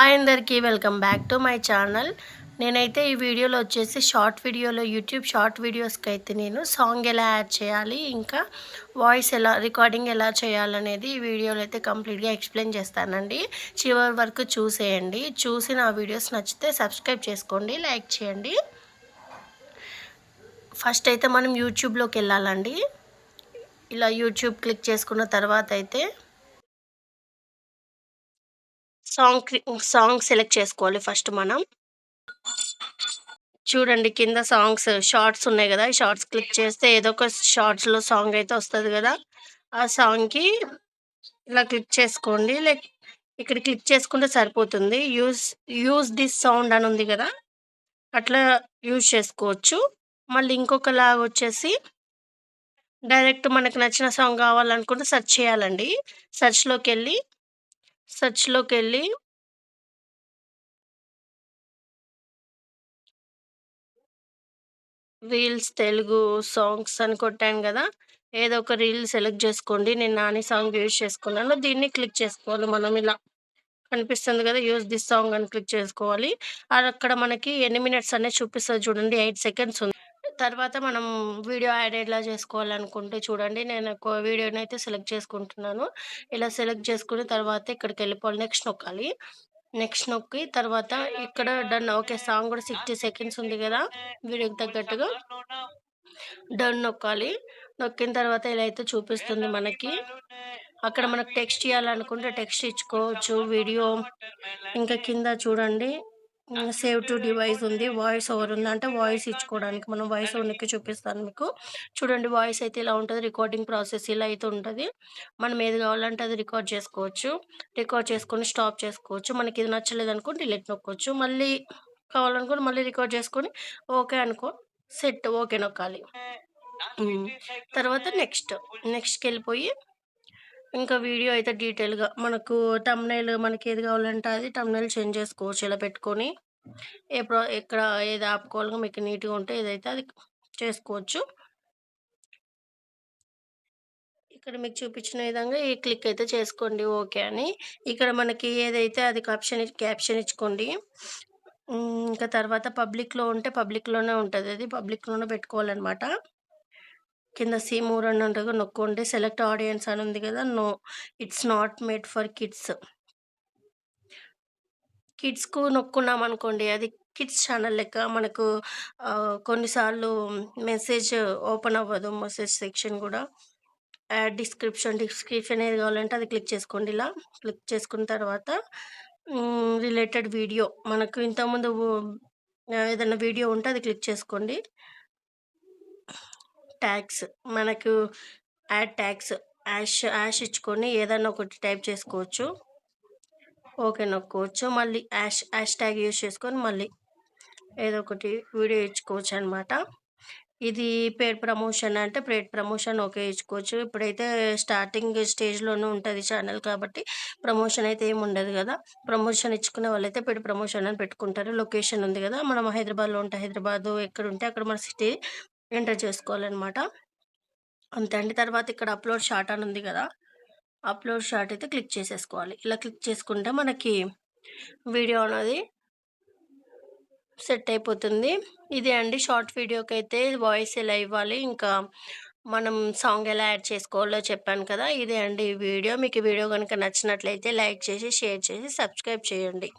Hi అందరికీ welcome back to my channel. నేనైతే ఈ వీడియోలో వచ్చేసి యూట్యూబ్ షార్ట్ వీడియోస్కి అయితే నేను సాంగ్ ఎలా యాడ్ చేయాలి, ఇంకా వాయిస్ రికార్డింగ్ ఎలా చేయాలనేది ఈ వీడియోలో అయితే కంప్లీట్గా ఎక్స్ప్లెయిన్ చేస్తానండి. చివరి వరకు చూసేయండి. చూసి నా వీడియోస్ నచ్చితే సబ్స్క్రైబ్ చేసుకోండి, లైక్ చేయండి. ఫస్ట్ అయితే మనం యూట్యూబ్లోకి వెళ్ళాలండి. ఇలా యూట్యూబ్ క్లిక్ చేసుకున్న తర్వాత అయితే సాంగ్ సెలెక్ట్ చేసుకోవాలి. ఫస్ట్ మనం చూడండి, కింద షార్ట్స్ ఉన్నాయి కదా, ఈ షార్ట్స్ క్లిక్ చేస్తే ఏదో ఒక షార్ట్స్లో సాంగ్ అయితే వస్తుంది కదా. ఆ సాంగ్కి ఇలా క్లిక్ చేసుకోండి. ఇక్కడ క్లిక్ చేసుకుంటే సరిపోతుంది. యూజ్ దిస్ సౌండ్ అని ఉంది కదా, అట్లా యూజ్ చేసుకోవచ్చు. మళ్ళీ ఇంకొకలాగా వచ్చేసి డైరెక్ట్ మనకు నచ్చిన సాంగ్ కావాలనుకుంటే సెర్చ్ చేయాలండి. సెర్చ్లోకి వెళ్ళి రీల్స్ తెలుగు సాంగ్స్ అని కొట్టాను కదా, ఏదో ఒక రీల్ సెలెక్ట్ చేసుకోండి. నేను నాని సాంగ్ యూజ్ చేసుకున్నాను. దీన్ని క్లిక్ చేసుకోవాలి. మనం ఇలా కనిపిస్తుంది కదా, యూజ్ దిస్ సాంగ్ అని క్లిక్ చేసుకోవాలి. అది అక్కడ మనకి ఎన్ని మినిట్స్ అనేది చూపిస్తుంది చూడండి, 8 సెకండ్స్ ఉంది. తర్వాత మనం వీడియో యాడ్ ఎలా చేసుకోవాలనుకుంటే చూడండి, నేను ఒక వీడియోని అయితే సెలెక్ట్ చేసుకుంటున్నాను. ఇలా సెలెక్ట్ చేసుకున్న తర్వాత ఇక్కడికి వెళ్ళిపోవాలి, నెక్స్ట్ నొక్కాలి. నెక్స్ట్ నొక్కి తర్వాత ఇక్కడ డన్. ఓకే, సాంగ్ కూడా 60 సెకండ్స్ ఉంది కదా, వీడియోకి తగ్గట్టుగా డన్ నొక్కాలి. నొక్కిన తర్వాత ఇలా అయితే చూపిస్తుంది మనకి. అక్కడ మనకు టెక్స్ట్ ఇవ్వాలనుకుంటే టెక్స్ట్ ఇచ్చుకోవచ్చు. వీడియో ఇంకా కింద చూడండి సేవ్ టు డివైస్ ఉంది, వాయిస్ ఓవర్ ఉంది. అంటే వాయిస్ ఇచ్చుకోవడానికి మనం వాయిస్ ఓవర్ నొక్కి చూపిస్తాను మీకు. చూడండి, వాయిస్ అయితే ఇలా ఉంటుంది. రికార్డింగ్ ప్రాసెస్ ఇలా అయితే ఉంటుంది. మనం ఏది కావాలంటే అది రికార్డ్ చేసుకోవచ్చు. రికార్డ్ చేసుకొని స్టాప్ చేసుకోవచ్చు. మనకి ఇది నచ్చలేదు అనుకో డిలీట్ నొక్కొచ్చు. మళ్ళీ కావాలనుకోని మళ్ళీ రికార్డ్ చేసుకొని ఓకే అనుకో సెట్ ఓకే నొక్కాలి. తర్వాత నెక్స్ట్కి వెళ్ళిపోయి ఇంకా వీడియో అయితే డీటెయిల్గా మనకు థంబ్‌నెయిల్ మనకి ఏది కావాలంటే అది థంబ్‌నెయిల్ చేంజ్ చేసుకోవచ్చు. ఇలా పెట్టుకొని ఎక్కడ ఏది ఆపుకోవాలో మీకు నీట్గా ఉంటే ఏదైతే అది చేసుకోవచ్చు. ఇక్కడ మీకు చూపించిన విధంగా ఈ క్లిక్ అయితే చేసుకోండి ఓకే అని. ఇక్కడ మనకి ఏదైతే అది క్యాప్షన్ ఇచ్చుకోండి. ఇంకా తర్వాత పబ్లిక్లో ఉంటే పబ్లిక్లోనే ఉంటుంది, అది పబ్లిక్లోనే పెట్టుకోవాలన్నమాట. కింద సీ మోర్ అని ఉంటుంది, నొక్కండి. సెలెక్ట్ ఆడియన్స్ అని ఉంది కదా, no, it's not made for కిడ్స్‌కు నొక్కున్నాం అనుకోండి, అది కిడ్స్ ఛానల్ లెక్క మనకు కొన్నిసార్లు మెసేజ్ ఓపెన్ అవ్వదు. మెసేజ్ సెక్షన్ కూడా డిస్క్రిప్షన్ ఏది కావాలంటే అది క్లిక్ చేసుకోండి. ఇలా క్లిక్ చేసుకున్న తర్వాత రిలేటెడ్ వీడియో మనకు ఇంతకుముందు ఏదైనా వీడియో ఉంటే అది క్లిక్ చేసుకోండి. ట్యాగ్స్ మనకు యాడ్ ట్యాగ్స్ యాష్ ఇచ్చుకొని ఏదైనా ఒకటి టైప్ చేసుకోవచ్చు. ఓకే నొక్కోవచ్చు. మళ్ళీ యాష్ ట్యాగ్ యూజ్ చేసుకొని మళ్ళీ ఏదో ఒకటి వీడియో ఇచ్చుకోవచ్చు అనమాట. ఇది పెయిడ్ ప్రమోషన్ అంటే పెయిడ్ ప్రమోషన్ ఓకే ఇచ్చుకోవచ్చు. ఇప్పుడైతే స్టార్టింగ్ స్టేజ్‌లోనే ఉంటుంది ఛానల్ కాబట్టి ప్రమోషన్ అయితే ఏమి ఉండదు కదా. ప్రమోషన్ ఇచ్చుకునే వాళ్ళైతే పెయిడ్ ప్రమోషన్ అని పెట్టుకుంటారు. లొకేషన్ ఉంది కదా, మనం హైదరాబాద్‌లో ఉంటే హైదరాబాదు, ఎక్కడుంటే అక్కడ మన సిటీ ఎంటర్ చేసుకోవాలన్నమాట. అంతే అండి. తర్వాత ఇక్కడ అప్లోడ్ షార్ట్ అని ఉంది కదా, అప్లోడ్ షార్ట్ అయితే క్లిక్ చేసేసుకోవాలి. ఇలా క్లిక్ చేసుకుంటే మనకి వీడియో అనేది సెట్ అయిపోతుంది. ఇదే అండి షార్ట్ వీడియోకైతే వాయిస్ ఎలా ఇవ్వాలి, ఇంకా మనం సాంగ్ ఎలా యాడ్ చేసుకోవాలో చెప్పాను కదా. ఇదే అండి ఈ వీడియో. మీకు ఈ వీడియో కనుక నచ్చినట్లయితే లైక్ చేసి, షేర్ చేసి, సబ్స్క్రైబ్ చేయండి.